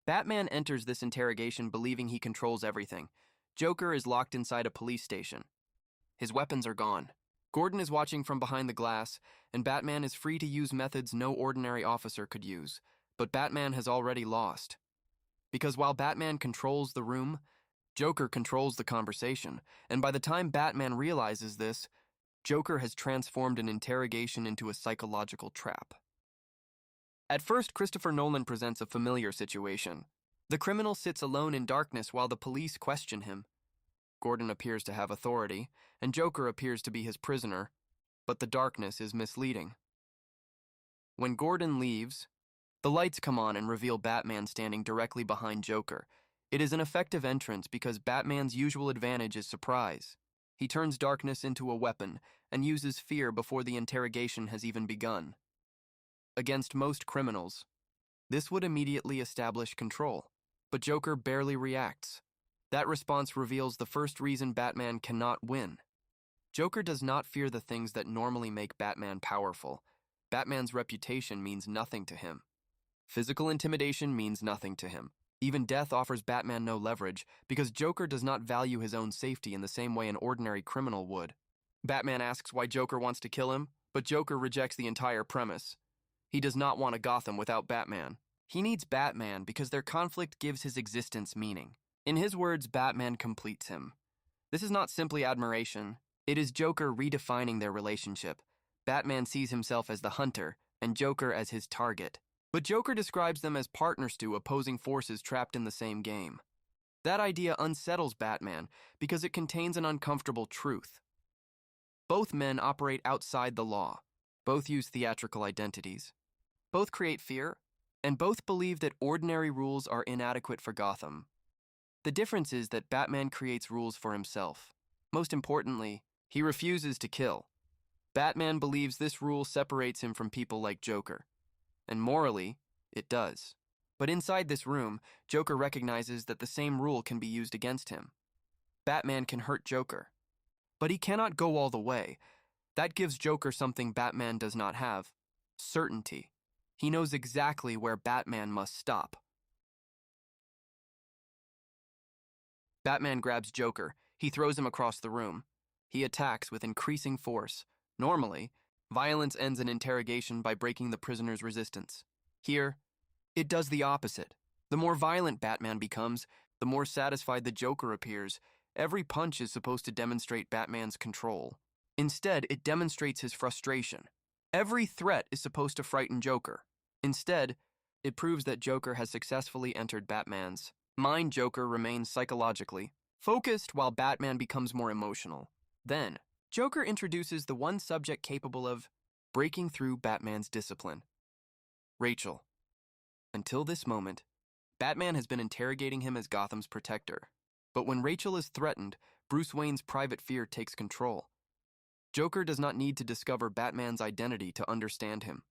Batman enters this interrogation believing he controls everything. Joker is locked inside a police station. His weapons are gone. Gordon is watching from behind the glass, and Batman is free to use methods no ordinary officer could use. But Batman has already lost. Because while Batman controls the room, Joker controls the conversation, and by the time Batman realizes this, Joker has transformed an interrogation into a psychological trap. At first, Christopher Nolan presents a familiar situation. The criminal sits alone in darkness while the police question him. Gordon appears to have authority, and Joker appears to be his prisoner, but the darkness is misleading. When Gordon leaves, the lights come on and reveal Batman standing directly behind Joker. It is an effective entrance because Batman's usual advantage is surprise. He turns darkness into a weapon and uses fear before the interrogation has even begun. Against most criminals, this would immediately establish control, but Joker barely reacts. That response reveals the first reason Batman cannot win. Joker does not fear the things that normally make Batman powerful. Batman's reputation means nothing to him. Physical intimidation means nothing to him. Even death offers Batman no leverage because Joker does not value his own safety in the same way an ordinary criminal would. Batman asks why Joker wants to kill him, but Joker rejects the entire premise. He does not want a Gotham without Batman. He needs Batman because their conflict gives his existence meaning. In his words, Batman completes him. This is not simply admiration. It is Joker redefining their relationship. Batman sees himself as the hunter, and Joker as his target. But Joker describes them as partners to opposing forces trapped in the same game. That idea unsettles Batman because it contains an uncomfortable truth. Both men operate outside the law. Both use theatrical identities. Both create fear, and both believe that ordinary rules are inadequate for Gotham. The difference is that Batman creates rules for himself. Most importantly, he refuses to kill. Batman believes this rule separates him from people like Joker. And morally, it does. But inside this room, Joker recognizes that the same rule can be used against him. Batman can hurt Joker. But he cannot go all the way. That gives Joker something Batman does not have: certainty. He knows exactly where Batman must stop. Batman grabs Joker. He throws him across the room. He attacks with increasing force. Normally, violence ends an interrogation by breaking the prisoner's resistance. Here, it does the opposite. The more violent Batman becomes, the more satisfied the Joker appears. Every punch is supposed to demonstrate Batman's control. Instead, it demonstrates his frustration. Every threat is supposed to frighten Joker. Instead, it proves that Joker has successfully entered Batman's mind. Joker remains psychologically focused while Batman becomes more emotional. Then, Joker introduces the one subject capable of breaking through Batman's discipline: Rachel. Until this moment, Batman has been interrogating him as Gotham's protector. But when Rachel is threatened, Bruce Wayne's private fear takes control. Joker does not need to discover Batman's identity to understand him.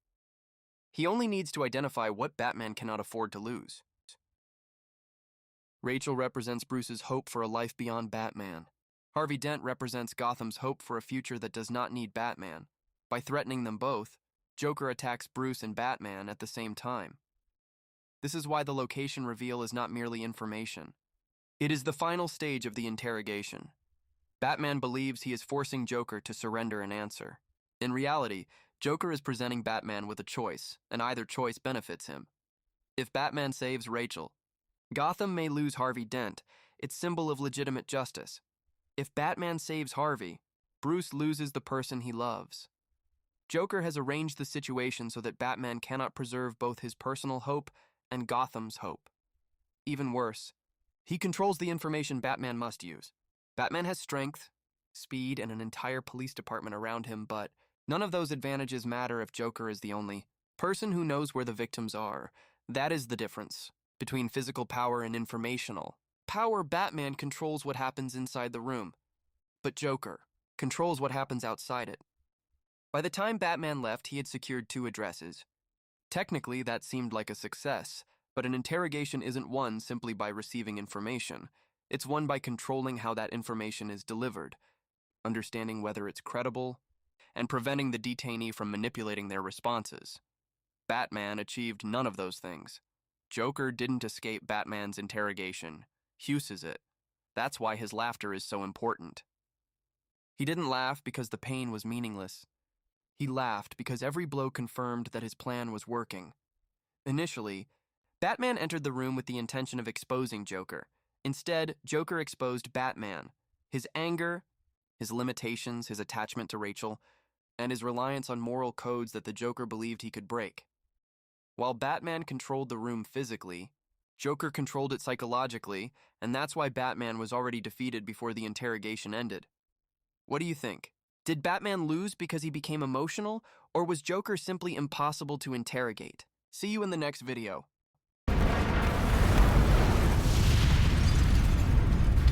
He only needs to identify what Batman cannot afford to lose. Rachel represents Bruce's hope for a life beyond Batman. Harvey Dent represents Gotham's hope for a future that does not need Batman. By threatening them both, Joker attacks Bruce and Batman at the same time. This is why the location reveal is not merely information. It is the final stage of the interrogation. Batman believes he is forcing Joker to surrender an answer. In reality, Joker is presenting Batman with a choice, and either choice benefits him. If Batman saves Rachel, Gotham may lose Harvey Dent, its symbol of legitimate justice. If Batman saves Harvey, Bruce loses the person he loves. Joker has arranged the situation so that Batman cannot preserve both his personal hope and Gotham's hope. Even worse, he controls the information Batman must use. Batman has strength, speed, and an entire police department around him, but none of those advantages matter if Joker is the only person who knows where the victims are. That is the difference between physical power and informational power. Batman controls what happens inside the room, but Joker controls what happens outside it. By the time Batman left, he had secured 2 addresses. Technically, that seemed like a success, but an interrogation isn't won simply by receiving information. It's won by controlling how that information is delivered, understanding whether it's credible, and preventing the detainee from manipulating their responses. Batman achieved none of those things. Joker didn't escape Batman's interrogation. He uses it. That's why his laughter is so important. He didn't laugh because the pain was meaningless. He laughed because every blow confirmed that his plan was working. Initially, Batman entered the room with the intention of exposing Joker. Instead, Joker exposed Batman, his anger, his limitations, his attachment to Rachel, and his reliance on moral codes that the Joker believed he could break. While Batman controlled the room physically, Joker controlled it psychologically, and that's why Batman was already defeated before the interrogation ended. What do you think? Did Batman lose because he became emotional, or was Joker simply impossible to interrogate? See you in the next video.